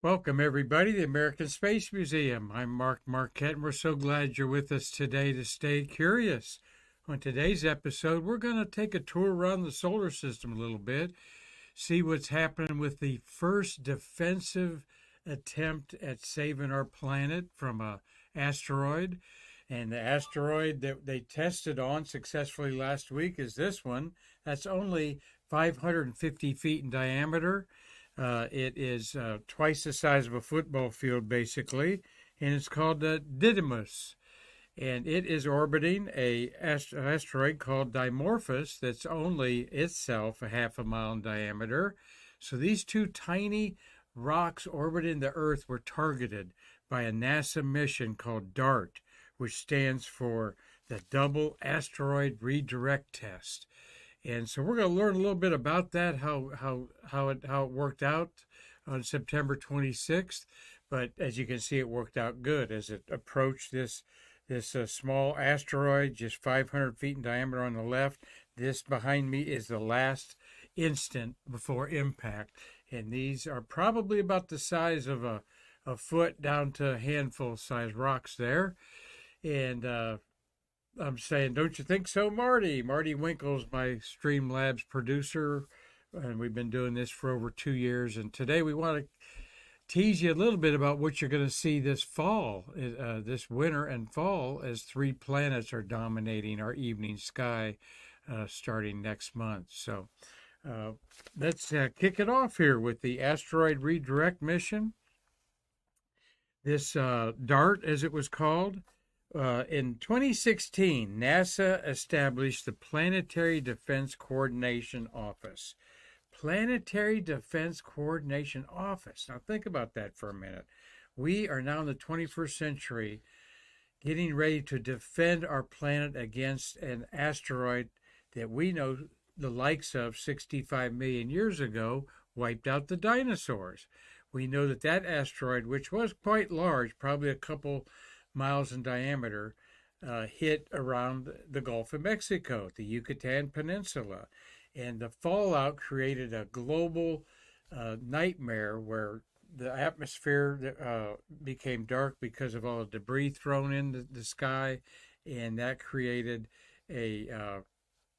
Welcome, everybody, to the American Space Museum. I'm Mark Marquette, and we're so glad you're with us today to stay curious. On today's episode, we're going to take a tour around the solar system a little bit, see what's happening with the first defensive attempt at saving our planet from a asteroid. And the asteroid that they tested on successfully last week is this one. That's only 550 feet in diameter. It is twice the size of a football field, basically, and it's called Didymos. And it is orbiting an asteroid called Dimorphos that's only itself a half a mile in diameter. So these two tiny rocks orbiting the Earth were targeted by a NASA mission called DART, which stands for the Double Asteroid Redirect Test. And so we're going to learn a little bit about that, how it worked out on September 26th. But as you can see, it worked out good as it approached this small asteroid, just 500 feet in diameter on the left. This behind me is the last instant before impact. And these are probably about the size of a foot down to a handful size rocks there. And I'm saying, don't you think so, Marty? Marty Winkle's my Streamlabs producer, and we've been doing this for over 2 years. And today we want to tease you a little bit about what you're going to see this fall, this winter and fall, as three planets are dominating our evening sky starting next month. So let's kick it off here with the Asteroid Redirect mission. This DART, as it was called. In 2016, NASA established the Planetary Defense Coordination Office. Planetary Defense Coordination Office. Now think about that for a minute. We are now in the 21st century getting ready to defend our planet against an asteroid that we know the likes of 65 million years ago wiped out the dinosaurs. We know that asteroid, which was quite large, probably a couple miles in diameter, hit around the Gulf of Mexico, the Yucatan Peninsula. And the fallout created a global nightmare where the atmosphere became dark because of all the debris thrown in the sky. And that created an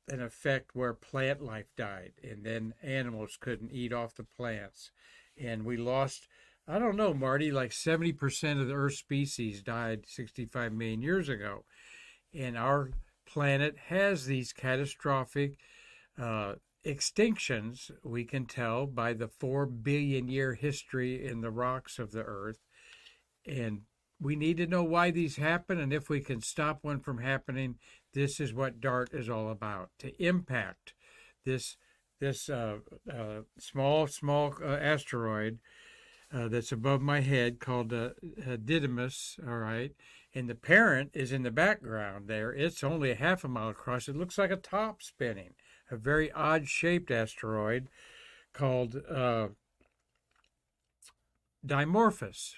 effect where plant life died. And then animals couldn't eat off the plants. And we lost, I don't know, Marty, like 70% of the Earth species died 65 million years ago. And our planet has these catastrophic extinctions, we can tell by the 4 billion year history in the rocks of the Earth. And we need to know why these happen, and if we can stop one from happening. This is what DART is all about, to impact this small asteroid that's above my head called Didymos, all right? And the parent is in the background there. It's only a half a mile across. It looks like a top spinning, a very odd-shaped asteroid called Dimorphos.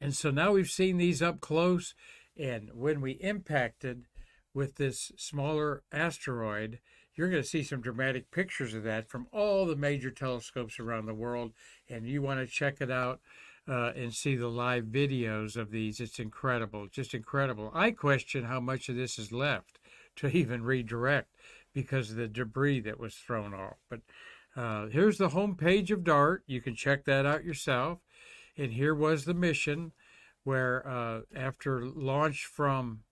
And so now we've seen these up close, and when we impacted with this smaller asteroid, you're going to see some dramatic pictures of that from all the major telescopes around the world, and you want to check it out and see the live videos of these. It's incredible, just incredible. I question how much of this is left to even redirect because of the debris that was thrown off. But here's the home page of DART. You can check that out yourself. And here was the mission where after launch from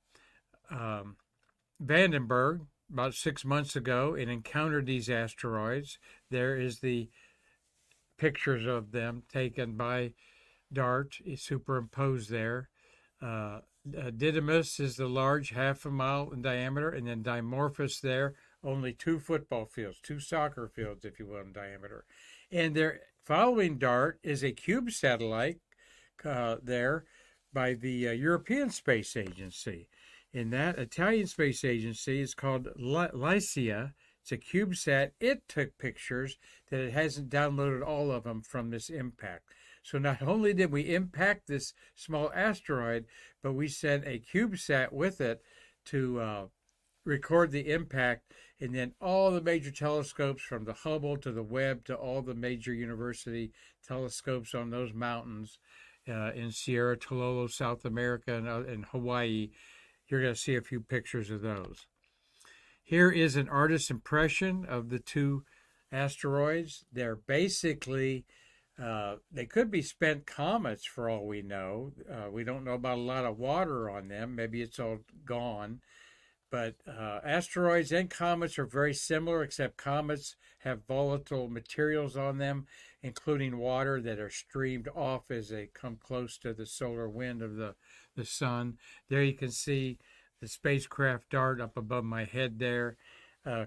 Vandenberg about 6 months ago and encountered these asteroids. There is the pictures of them taken by DART, superimposed there. Didymos is the large half a mile in diameter, and then Dimorphos there, only 2 football fields, 2 soccer fields, if you will, in diameter. And they're following DART is a cube satellite there by the European Space Agency. And that Italian Space Agency is called Lycia. It's a CubeSat. It took pictures that it hasn't downloaded all of them from this impact. So not only did we impact this small asteroid, but we sent a CubeSat with it to record the impact, and then all the major telescopes from the Hubble to the Webb to all the major university telescopes on those mountains in Sierra Tololo, South America, and Hawaii. You're going to see a few pictures of those. Here is an artist's impression of the two asteroids. They're basically, they could be spent comets for all we know. We don't know about a lot of water on them. Maybe it's all gone. But asteroids and comets are very similar, except comets have volatile materials on them, including water that are streamed off as they come close to the solar wind of the sun. There you can see the spacecraft dart up above my head there.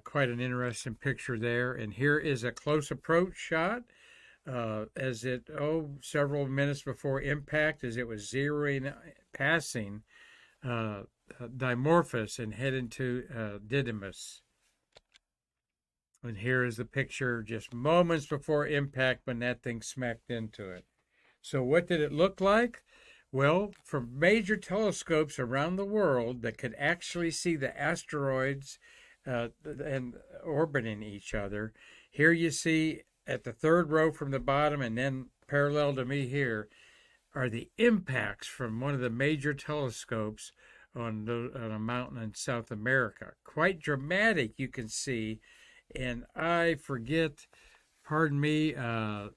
Quite an interesting picture there. And here is a close approach shot as it, several minutes before impact, as it was passing Dimorphos and heading to Didymus. And here is the picture just moments before impact when that thing smacked into it. So what did it look like? Well, from major telescopes around the world that could actually see the asteroids and orbiting each other, here you see at the third row from the bottom, and then parallel to me here, are the impacts from one of the major telescopes on a mountain in South America. Quite dramatic, you can see. And I forget, pardon me, how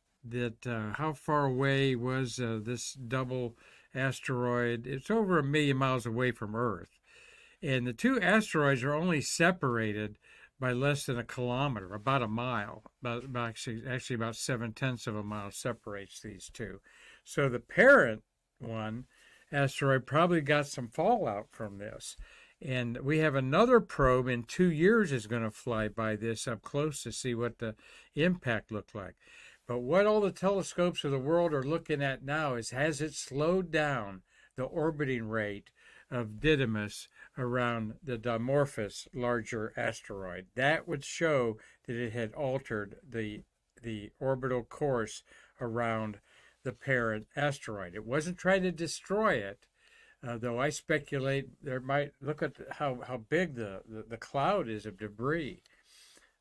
far away was this double asteroid? It's over 1 million miles away from Earth. And the two asteroids are only separated by less than a kilometer, about a mile. Actually about 0.7 of a mile separates these two. So the parent one, asteroid, probably got some fallout from this. And we have another probe in 2 years is going to fly by this up close to see what the impact looked like. But what all the telescopes of the world are looking at now is, has it slowed down the orbiting rate of Didymus around the Dimorphos larger asteroid? That would show that it had altered the orbital course around the parent asteroid. It wasn't trying to destroy it, though I speculate there might, look at how big the cloud is of debris.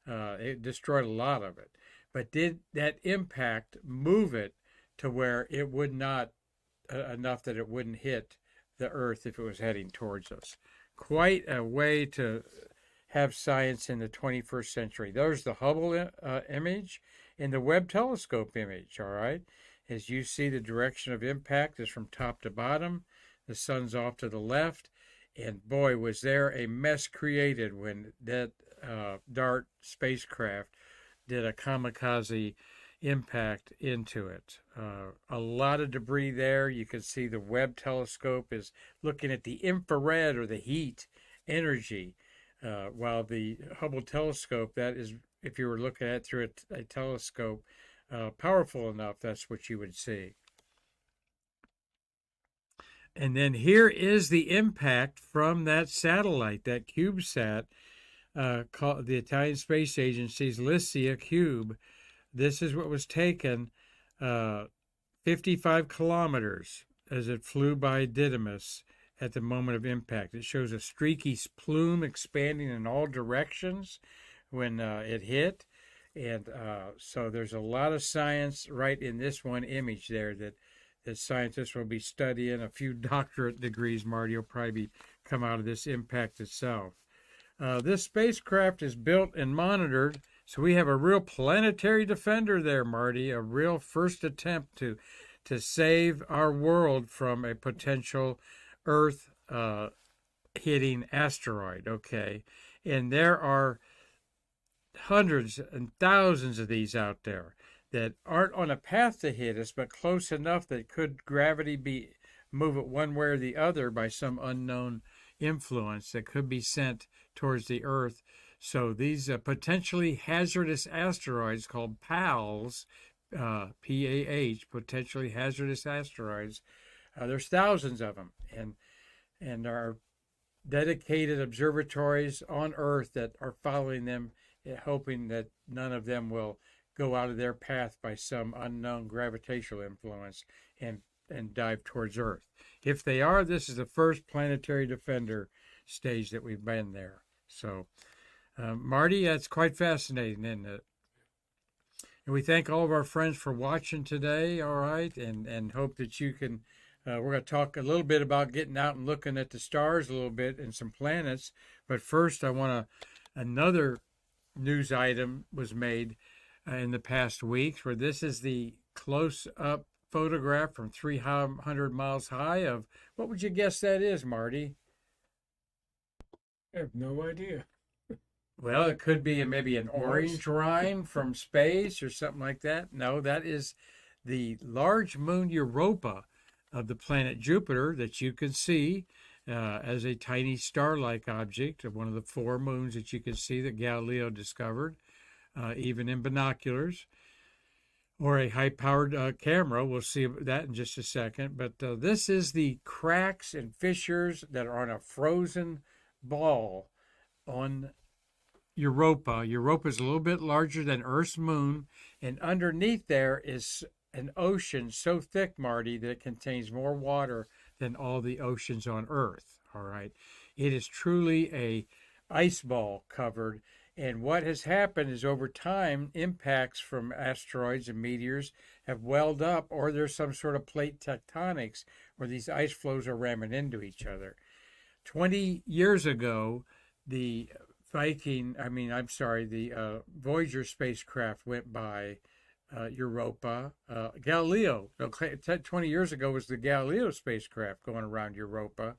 It destroyed a lot of it. But did that impact move it to where it would not, enough that it wouldn't hit the Earth if it was heading towards us? Quite a way to have science in the 21st century. There's the Hubble image and the Webb telescope image, all right? As you see, the direction of impact is from top to bottom. The sun's off to the left. And boy, was there a mess created when that DART spacecraft did a kamikaze impact into it. A lot of debris there. You can see the Webb telescope is looking at the infrared or the heat energy, while the Hubble telescope, that is, if you were looking at it through a telescope powerful enough, that's what you would see. And then here is the impact from that satellite, that CubeSat, called the Italian Space Agency's Lycia Cube. This is what was taken 55 kilometers as it flew by Didymus at the moment of impact. It shows a streaky plume expanding in all directions when it hit. And so there's a lot of science right in this one image there that scientists will be studying. A few doctorate degrees, Marty, will probably come out of this impact itself. This spacecraft is built and monitored, so we have a real planetary defender there, Marty, a real first attempt to save our world from a potential Earth hitting asteroid, okay? And there are hundreds and thousands of these out there that aren't on a path to hit us, but close enough that could gravity move it one way or the other by some unknown influence that could be sent towards the Earth. So these potentially hazardous asteroids called PALs, P-A-H, potentially hazardous asteroids, there's thousands of them, and are dedicated observatories on Earth that are following them, hoping that none of them will go out of their path by some unknown gravitational influence and dive towards Earth. If they are, this is the first planetary defender stage that we've been there. So, Marty, that's quite fascinating, isn't it? And we thank all of our friends for watching today, all right, and hope that you can. We're going to talk a little bit about getting out and looking at the stars a little bit and some planets. But first, another news item was made in the past weeks where this is the close-up photograph from 300 miles high of, what would you guess that is, Marty? I have no idea. Well, it could be maybe an orange rind from space or something like that. No, that is the large moon Europa of the planet Jupiter that you can see as a tiny star-like object, one of the 4 moons that you can see that Galileo discovered, even in binoculars, or a high-powered camera. We'll see that in just a second. But this is the cracks and fissures that are on a frozen ball on Europa. Europa is a little bit larger than Earth's moon, and underneath there is an ocean so thick, Marty, that it contains more water than all the oceans on Earth. All right. It is truly a ice ball covered. And what has happened is over time, impacts from asteroids and meteors have welled up, or there's some sort of plate tectonics where these ice flows are ramming into each other. 20 years ago, the Voyager spacecraft went by Europa. Galileo, 20 years ago was the Galileo spacecraft going around Europa.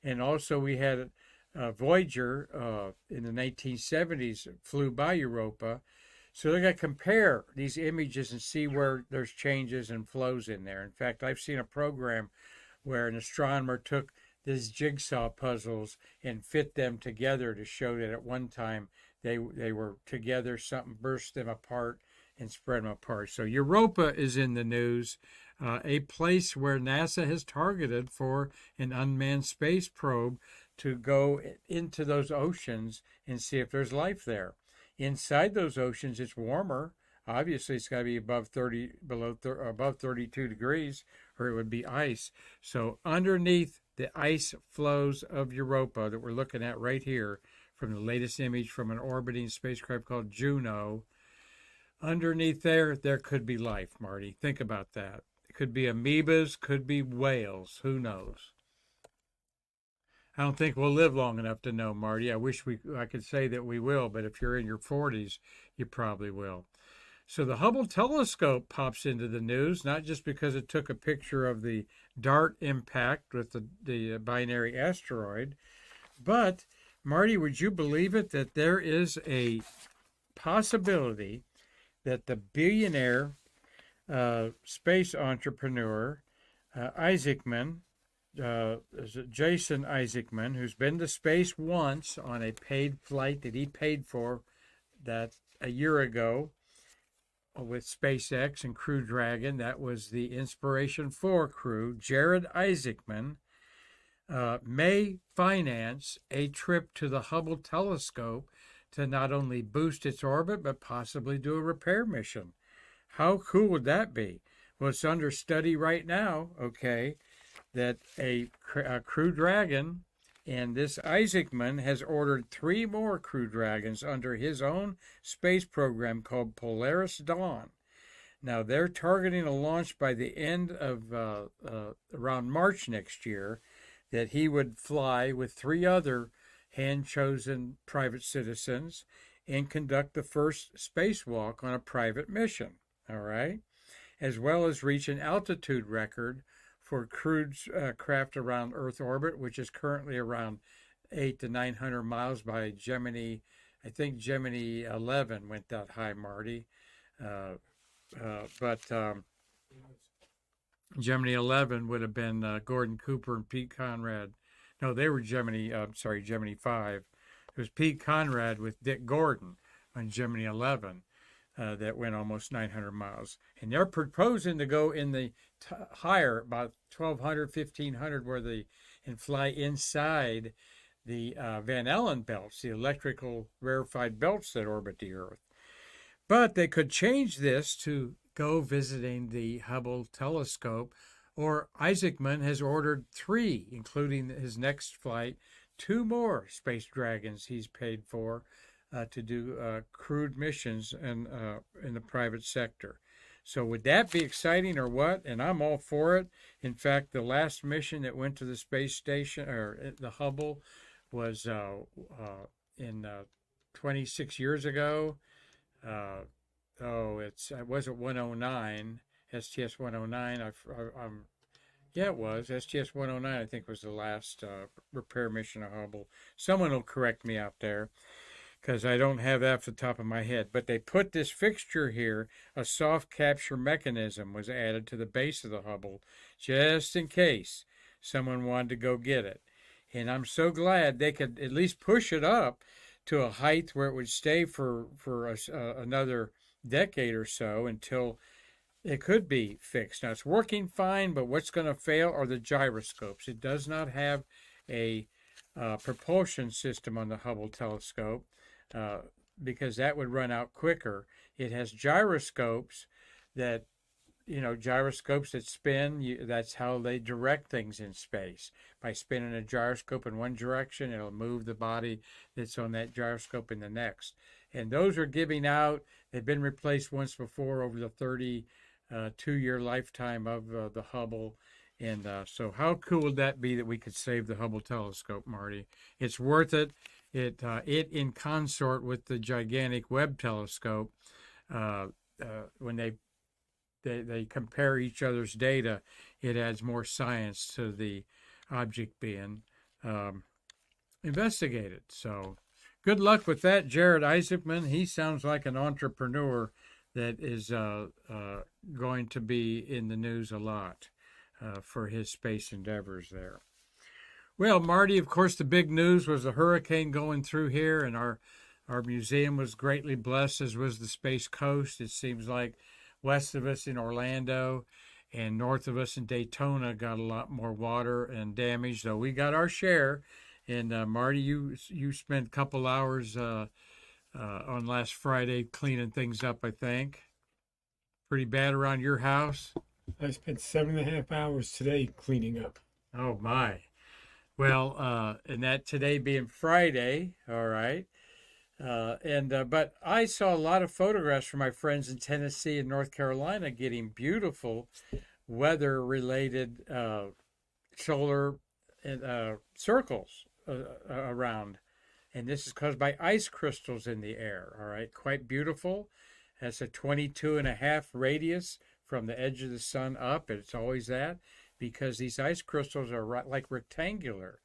And also we had Voyager in the 1970s flew by Europa. So they're going to compare these images and see where there's changes and flows in there. In fact, I've seen a program where an astronomer took these jigsaw puzzles and fit them together to show that at one time they were together, something burst them apart and spread them apart. So Europa is in the news, a place where NASA has targeted for an unmanned space probe to go into those oceans and see if there's life there. Inside those oceans, it's warmer. Obviously, it's got to be above 32 degrees, or it would be ice. So underneath the ice flows of Europa that we're looking at right here from the latest image from an orbiting spacecraft called Juno, underneath there could be life, Marty. Think about that. It could be amoebas, could be whales. Who knows? I don't think we'll live long enough to know, Marty. I wish I could say that we will, but if you're in your 40s, you probably will. So the Hubble telescope pops into the news, not just because it took a picture of the DART impact with the binary asteroid, but, Marty, would you believe it that there is a possibility that the billionaire space entrepreneur Isaacman, Jason Isaacman, who's been to space once on a paid flight that he paid for that a year ago with SpaceX and Crew Dragon, that was the Inspiration 4 crew, Jared Isaacman, may finance a trip to the Hubble telescope to not only boost its orbit, but possibly do a repair mission. How cool would that be? Well, it's under study right now, okay, that a Crew Dragon, and this Isaacman has ordered 3 more Crew Dragons under his own space program called Polaris Dawn. Now, they're targeting a launch by the end of around March next year, that he would fly with 3 other hand-chosen private citizens and conduct the first spacewalk on a private mission, all right, as well as reach an altitude record for crewed craft around Earth orbit, which is currently around 800 to 900 miles by Gemini. I think Gemini 11 went that high, Marty. But Gemini 11 would have been Gordon Cooper and Pete Conrad. No, they were Gemini 5. It was Pete Conrad with Dick Gordon on Gemini 11 that went almost 900 miles. And they're proposing to go in the higher, about 1,200, 1,500, and fly inside the Van Allen belts, the electrical rarefied belts that orbit the Earth. But they could change this to go visiting the Hubble telescope, or Isaacman has ordered 3, including his next flight, 2 more Space Dragons he's paid for to do crewed missions in the private sector. So would that be exciting or what? And I'm all for it. In fact, the last mission that went to the space station or the Hubble was in 26 years ago. It wasn't 109, STS 109. Yeah, it was STS 109. I think was the last repair mission of Hubble. Someone will correct me out there, because I don't have that off the top of my head. But they put this fixture here, a soft capture mechanism was added to the base of the Hubble, just in case someone wanted to go get it. And I'm so glad they could at least push it up to a height where it would stay for another decade or so until it could be fixed. Now, it's working fine, but what's going to fail are the gyroscopes. It does not have a propulsion system on the Hubble telescope, because that would run out quicker. It has gyroscopes that spin. That's how they direct things in space. By spinning a gyroscope in one direction, it'll move the body that's on that gyroscope in the next. And those are giving out. They've been replaced once before over the 32-year lifetime of the Hubble. And so how cool would that be that we could save the Hubble telescope, Marty? It's worth it. It in consort with the gigantic Webb telescope, when they compare each other's data, it adds more science to the object being investigated. So good luck with that, Jared Isaacman. He sounds like an entrepreneur that is going to be in the news a lot for his space endeavors there. Well, Marty, of course, the big news was a hurricane going through here, and our museum was greatly blessed, as was the Space Coast. It seems like west of us in Orlando and north of us in Daytona got a lot more water and damage, though we got our share. And Marty, you spent a couple hours on last Friday cleaning things up, I think. Pretty bad around your house? I spent 7.5 hours today cleaning up. Oh, my. Well, and that today being Friday, all right. But I saw a lot of photographs from my friends in Tennessee and North Carolina getting beautiful weather-related solar circles around. And this is caused by ice crystals in the air, all right? Quite beautiful. That's a 22.5 radius from the edge of the sun up. It's always that, because these ice crystals are like rectangular.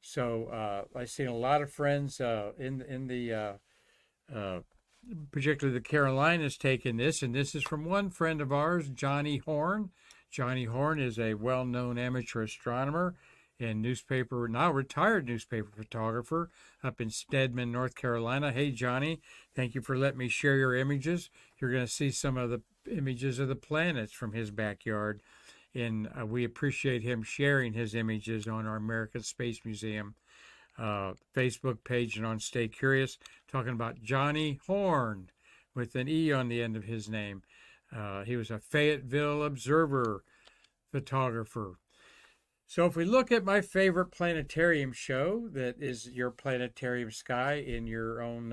So I've seen a lot of friends in the particularly the Carolinas taking this, and this is from one friend of ours, Johnny Horn. Johnny Horn is a well-known amateur astronomer and now retired newspaper photographer up in Stedman, North Carolina. Hey, Johnny, thank you for letting me share your images. You're going to see some of the images of the planets from his backyard. And we appreciate him sharing his images on our American Space Museum Facebook page and on Stay Curious, talking about Johnny Horn with an E on the end of his name. He was a Fayetteville Observer photographer. So if we look at my favorite planetarium show, that is your planetarium sky in your own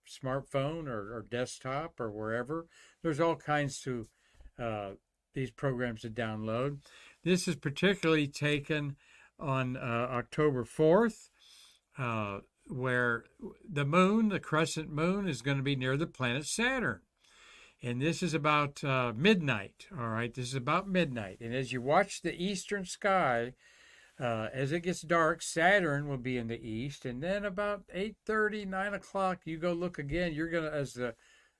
smartphone or desktop or wherever, there's all kinds to these programs to download. This is particularly taken on October 4th, where the crescent moon, is going to be near the planet Saturn. And this is about midnight, all right? This is about midnight. And as you watch the eastern sky, as it gets dark, Saturn will be in the east. And then about 8:30, 9 o'clock, you go look again. You're going to, as the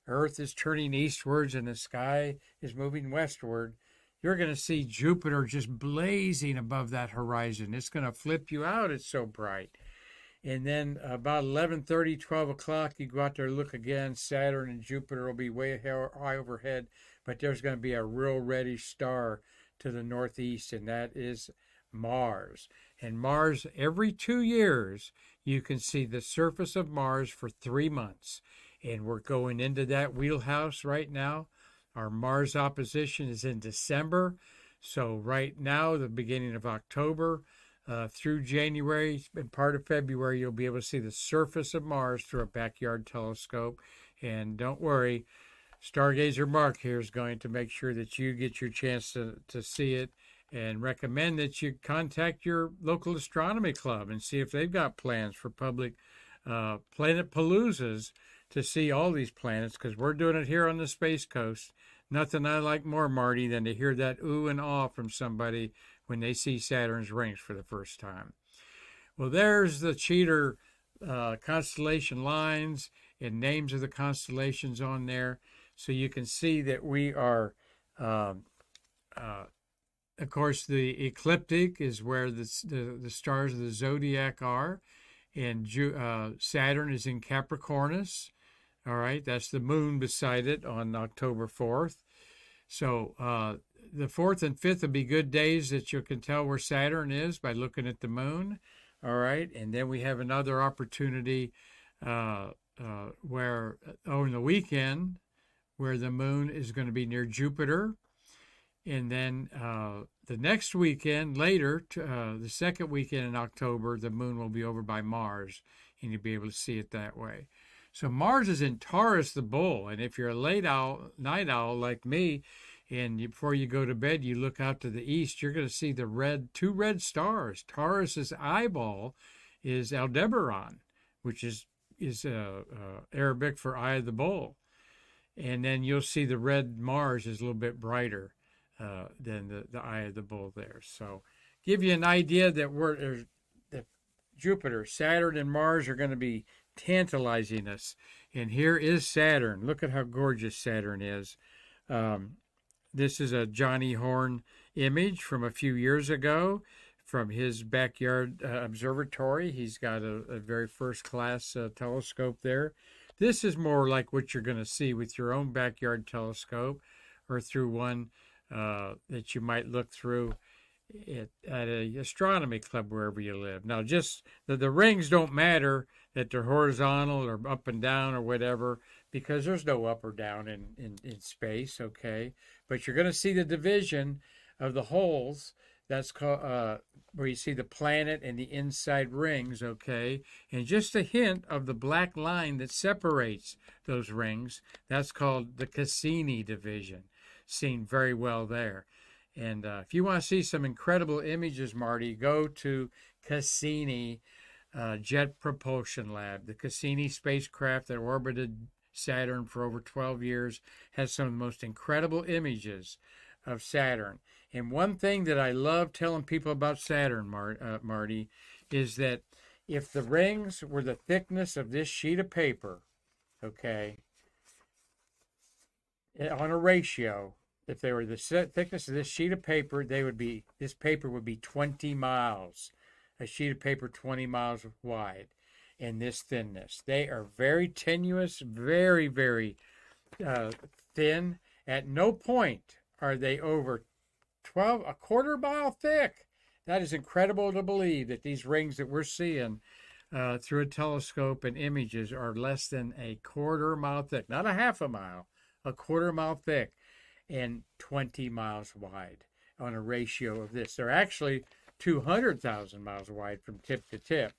Earth is turning eastwards and the sky is moving westward, you're going to see Jupiter just blazing above that horizon. It's going to flip you out. It's so bright. And then about 11:30, 12 o'clock, you go out there and look again. Saturn and Jupiter will be way high overhead, but there's going to be a real reddish star to the northeast, and that is Mars. And Mars, every 2 years, you can see the surface of Mars for 3 months. And we're going into that wheelhouse right now. Our Mars opposition is in December. So right now, the beginning of October, through January and part of February, you'll be able to see the surface of Mars through a backyard telescope. And don't worry, Stargazer Mark here is going to make sure that you get your chance to see it, and recommend that you contact your local astronomy club and see if they've got plans for public planet paloozas to see all these planets, because we're doing it here on the Space Coast. Nothing I like more, Marty, than to hear that ooh and ah from somebody when they see Saturn's rings for the first time. Well, there's the cheater constellation lines and names of the constellations on there. So you can see that we are, of course, the ecliptic is where the stars of the zodiac are. And Saturn is in Capricornus. All right, that's the moon beside it on October 4th. So the 4th and 5th will be good days that you can tell where Saturn is by looking at the moon. All right, and then we have another opportunity where, on the weekend, where the moon is going to be near Jupiter. And then the next weekend, later, the second weekend in October, the moon will be over by Mars, and you'll be able to see it that way. So Mars is in Taurus the bull, and if you're a night owl like me, and before you go to bed, you look out to the east, you're going to see the two red stars. Taurus's eyeball is Aldebaran, which is Arabic for eye of the bull. And then you'll see the red Mars is a little bit brighter than the eye of the bull there. So give you an idea that that Jupiter, Saturn, and Mars are going to be tantalizing us. And here is Saturn. Look at how gorgeous Saturn is. This is a Johnny Horn image from a few years ago from his backyard observatory. He's got a very first-class telescope there. This is more like what you're going to see with your own backyard telescope, or through one that you might look through at an astronomy club wherever you live. Now, just the rings don't matter that they're horizontal or up and down or whatever, because there's no up or down in space, okay? But you're going to see the division of the holes. That's called where you see the planet and the inside rings, okay? And just a hint of the black line that separates those rings, that's called the Cassini division, seen very well there. And if you want to see some incredible images, Marty, go to Cassini Jet Propulsion Lab. The Cassini spacecraft that orbited Saturn for over 12 years has some of the most incredible images of Saturn. And one thing that I love telling people about Saturn, Marty, is that if the rings were the thickness of this sheet of paper, okay, on a ratio, if they were the thickness of this sheet of paper, this paper would be 20 miles, a sheet of paper 20 miles wide, in this thinness. They are very tenuous, very, very thin. At no point are they over a quarter mile thick. That is incredible to believe, that these rings that we're seeing through a telescope and images are less than a quarter mile thick, not a half a mile, a quarter mile thick, and 20 miles wide on a ratio of this. They're actually 200,000 miles wide from tip to tip.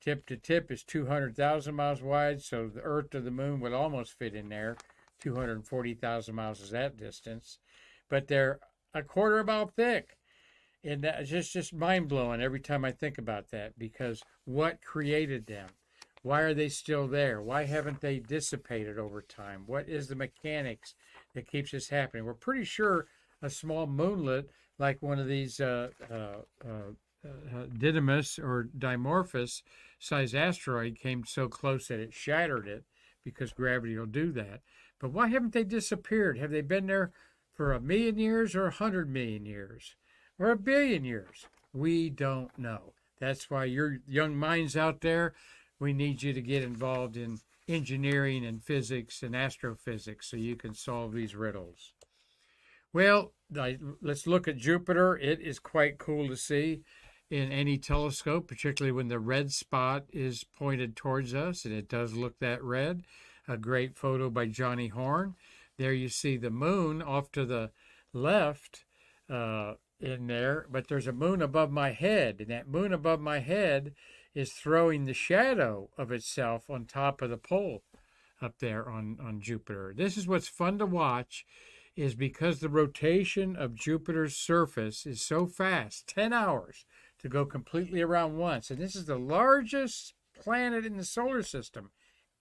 Tip to tip is 200,000 miles wide, so the Earth to the moon would almost fit in there. 240,000 miles is that distance. But they're a quarter mile thick. And that's just mind-blowing every time I think about that, because what created them? Why are they still there? Why haven't they dissipated over time? What is the mechanics that keeps this happening? We're pretty sure a small moonlet, like one of these Didymus or Dimorphos size asteroid, came so close that it shattered it, because gravity will do that. But why haven't they disappeared? Have they been there for 1,000,000 years or 100,000,000 years or 1,000,000,000 years? We don't know. That's why your young minds out there, we need you to get involved in engineering and physics and astrophysics so you can solve these riddles. Well, let's look at Jupiter. It is quite cool to see in any telescope, particularly when the red spot is pointed towards us, and it does look that red. A great photo by Johnny Horn. There you see the moon off to the left in there, but there's a moon above my head, and that moon above my head is throwing the shadow of itself on top of the pole up there on Jupiter. This is what's fun to watch, is because the rotation of Jupiter's surface is so fast, 10 hours to go completely around once. And this is the largest planet in the solar system.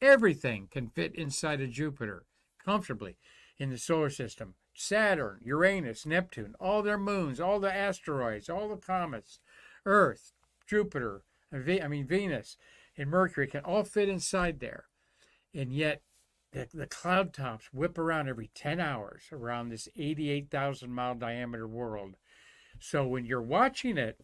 Everything can fit inside of Jupiter comfortably in the solar system. Saturn, Uranus, Neptune, all their moons, all the asteroids, all the comets, Earth, Jupiter, Venus, and Mercury can all fit inside there. And yet the cloud tops whip around every 10 hours around this 88,000 mile diameter world. So when you're watching it,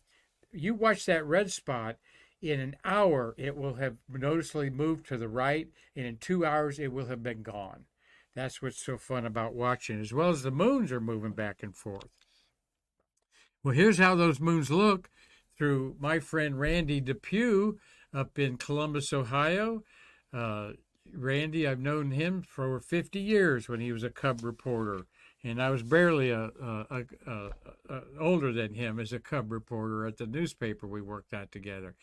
you watch that red spot, in an hour it will have noticeably moved to the right, and in 2 hours it will have been gone. That's what's so fun about watching, as well as the moons are moving back and forth. Well, here's how those moons look through my friend Randy Depew up in Columbus, Ohio. Randy, I've known him for over 50 years when he was a cub reporter, and I was barely older than him as a cub reporter at the newspaper we worked at together.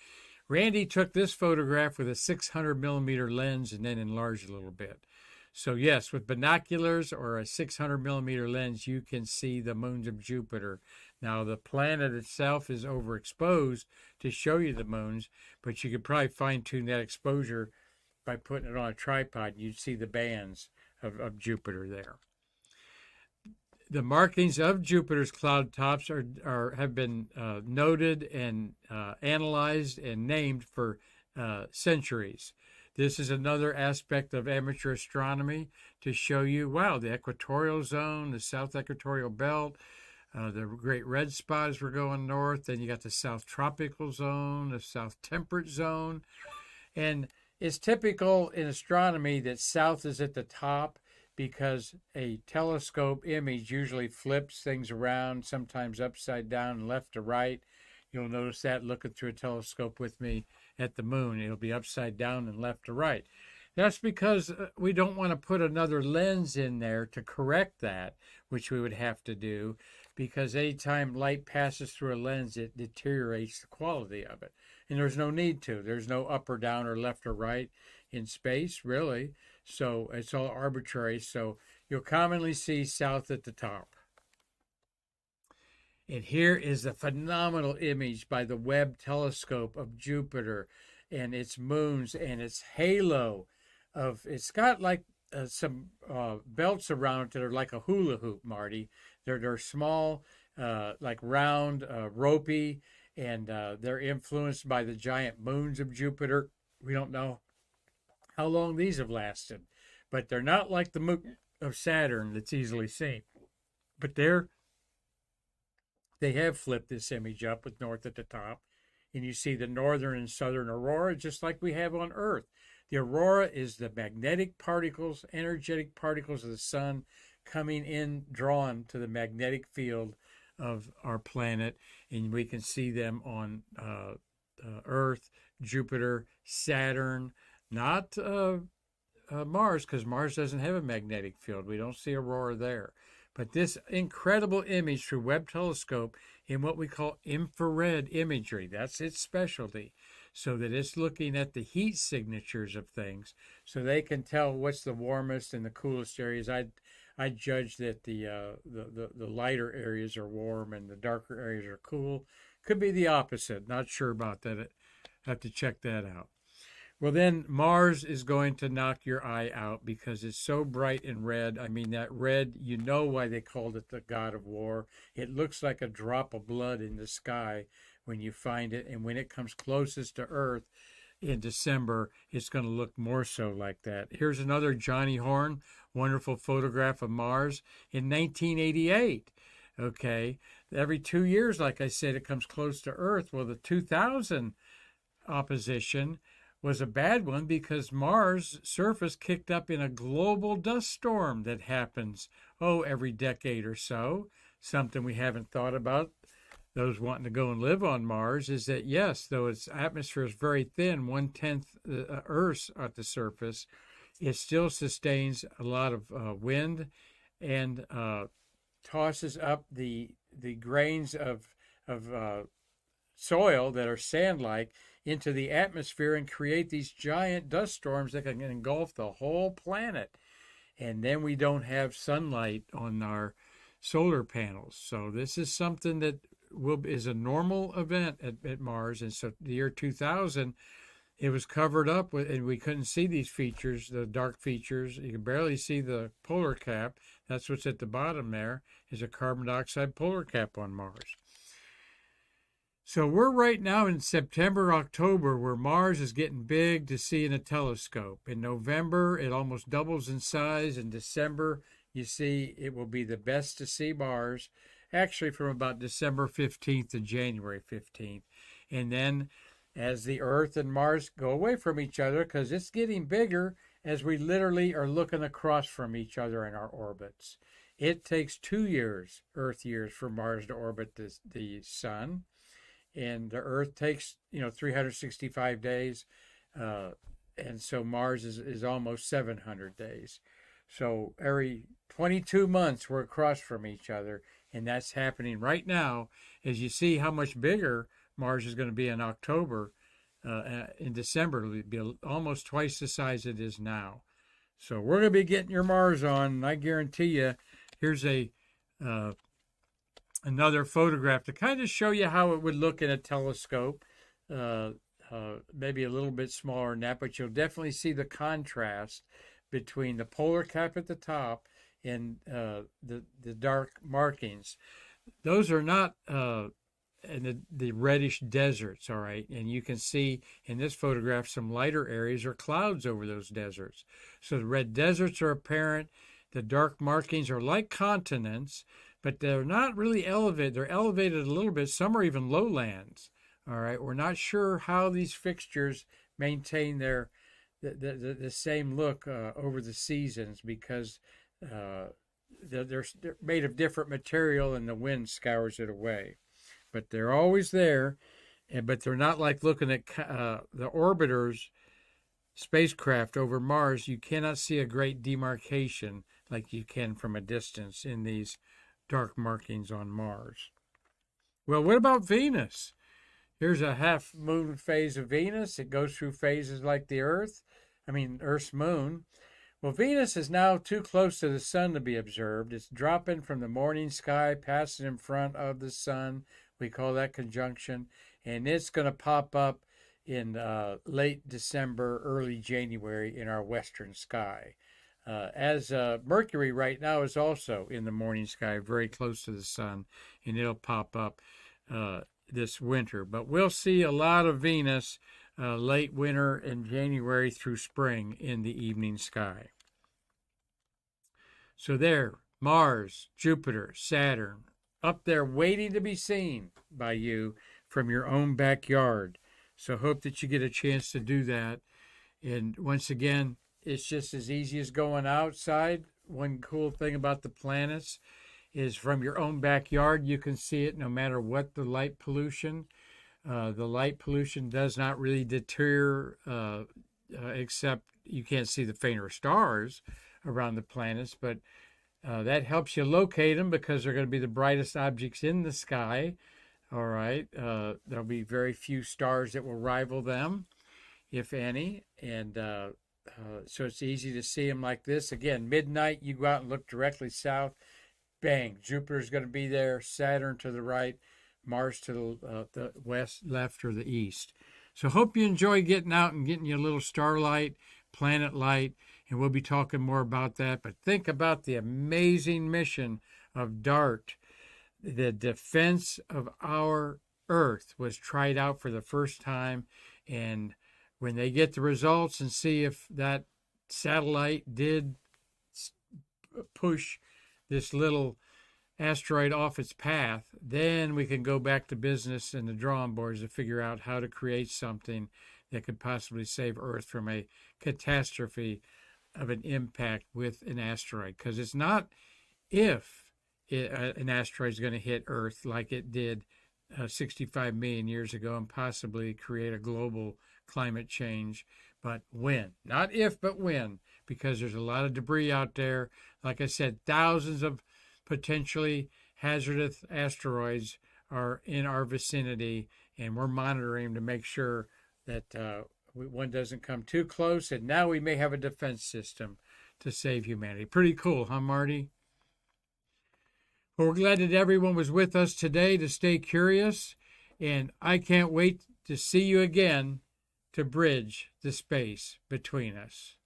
Randy took this photograph with a 600 millimeter lens and then enlarged a little bit. So yes, with binoculars or a 600 millimeter lens, you can see the moons of Jupiter. Now, the planet itself is overexposed to show you the moons, but you could probably fine-tune that exposure by putting it on a tripod. You'd see the bands of Jupiter there. The markings of Jupiter's cloud tops have been noted and analyzed and named for centuries. This is another aspect of amateur astronomy to show you, wow, the equatorial zone, the south equatorial belt, the great red spot as we're going north. Then you got the south tropical zone, the south temperate zone. And it's typical in astronomy that south is at the top because a telescope image usually flips things around, sometimes upside down and left to right. You'll notice that looking through a telescope with me at the moon. It'll be upside down and left to right. That's because we don't want to put another lens in there to correct that, which we would have to do, because anytime light passes through a lens, it deteriorates the quality of it. And there's no need to. There's no up or down or left or right in space, really. So it's all arbitrary. So you'll commonly see south at the top. And here is a phenomenal image by the Webb telescope of Jupiter and its moons and its halo it's got like some belts around it that are like a hula hoop, Marty. They're small, like round, ropey, and they're influenced by the giant moons of Jupiter. We don't know how long these have lasted, but they're not like the moon of Saturn that's easily seen. But they have flipped this image up with north at the top, and you see the northern and southern aurora just like we have on Earth. The aurora is the magnetic particles, energetic particles of the sun coming in, drawn to the magnetic field of our planet, and we can see them on Earth, Jupiter, Saturn, not Mars, because Mars doesn't have a magnetic field. We don't see aurora there. But this incredible image through Webb telescope in what we call infrared imagery, that's its specialty, so that it's looking at the heat signatures of things, so they can tell what's the warmest and the coolest areas. I judge that the lighter areas are warm and the darker areas are cool. Could be the opposite. Not sure about that. I have to check that out. Well, then Mars is going to knock your eye out because it's so bright and red. I mean, that red, you know why they called it the god of war. It looks like a drop of blood in the sky when you find it. And when it comes closest to Earth in December, it's going to look more so like that. Here's another Johnny Horn, wonderful photograph of Mars in 1988. Okay, every 2 years, like I said, it comes close to Earth. Well, the 2000 opposition was a bad one because Mars' surface kicked up in a global dust storm that happens, every decade or so. Something we haven't thought about, those wanting to go and live on Mars, is that, yes, though its atmosphere is very thin, 1/10 Earth's at the surface, it still sustains a lot of wind and tosses up the the grains of soil that are sand-like into the atmosphere and create these giant dust storms that can engulf the whole planet. And then we don't have sunlight on our solar panels. So this is something that is a normal event at Mars. And so the year 2000, it was covered up with, and we couldn't see these features, the dark features. You can barely see the polar cap. That's what's at the bottom there, is a carbon dioxide polar cap on Mars. So we're right now in September, October, where Mars is getting big to see in a telescope. In November, it almost doubles in size. In December, you see it will be the best to see Mars, actually from about December 15th to January 15th. And then as the Earth and Mars go away from each other, because it's getting bigger as we literally are looking across from each other in our orbits. It takes 2 years, Earth years, for Mars to orbit the sun. And the Earth takes, 365 days. And so Mars is almost 700 days. So every 22 months, we're across from each other. And that's happening right now as you see how much bigger Mars is going to be in October. In December, it'll be almost twice the size it is now. So we're going to be getting your Mars on. And I guarantee you, here's another photograph to kind of show you how it would look in a telescope. Maybe a little bit smaller than that, but you'll definitely see the contrast between the polar cap at the top and the dark markings. Those are not in the reddish deserts, all right? And you can see in this photograph some lighter areas or clouds over those deserts. So the red deserts are apparent. The dark markings are like continents, but they're not really elevated. They're elevated a little bit. Some are even lowlands. All right, we're not sure how these fixtures maintain the same look over the seasons because they're made of different material and the wind scours it away. But they're always there, but they're not like looking at the orbiter's spacecraft over Mars. You cannot see a great demarcation like you can from a distance in these dark markings on Mars. Well, what about Venus? Here's a half moon phase of Venus. It goes through phases like the Earth's moon. Well, Venus is now too close to the sun to be observed. It's dropping from the morning sky, passing in front of the sun. We call that conjunction. And it's going to pop up in late December, early January in our western sky. As Mercury right now is also in the morning sky, very close to the sun, and it'll pop up this winter. But we'll see a lot of Venus late winter and January through spring in the evening sky. So there, Mars, Jupiter, Saturn, up there waiting to be seen by you from your own backyard. So hope that you get a chance to do that. And once again, it's just as easy as going outside. One cool thing about the planets is from your own backyard, you can see it no matter what the light pollution. The light pollution does not really deter, except you can't see the fainter stars around the planets, but that helps you locate them because they're going to be the brightest objects in the sky. All right. There'll be very few stars that will rival them, if any. And so it's easy to see them like this. Again, midnight, you go out and look directly south. Bang, Jupiter's going to be there, Saturn to the right, Mars to the west, left, or the east. So hope you enjoy getting out and getting your little starlight, planet light, and we'll be talking more about that. But think about the amazing mission of DART. The defense of our Earth was tried out for the first time, and when they get the results and see if that satellite did push this little asteroid off its path, then we can go back to business and the drawing boards to figure out how to create something that could possibly save Earth from a catastrophe of an impact with an asteroid. Because it's not if an asteroid is going to hit Earth like it did 65 million years ago and possibly create a global climate change, but when. Not if, but when, because there's a lot of debris out there. Like I said, thousands of potentially hazardous asteroids are in our vicinity, and we're monitoring to make sure that one doesn't come too close, and now we may have a defense system to save humanity. Pretty cool, huh, Marty? Well, we're glad that everyone was with us today to stay curious, and I can't wait to see you again to bridge the space between us.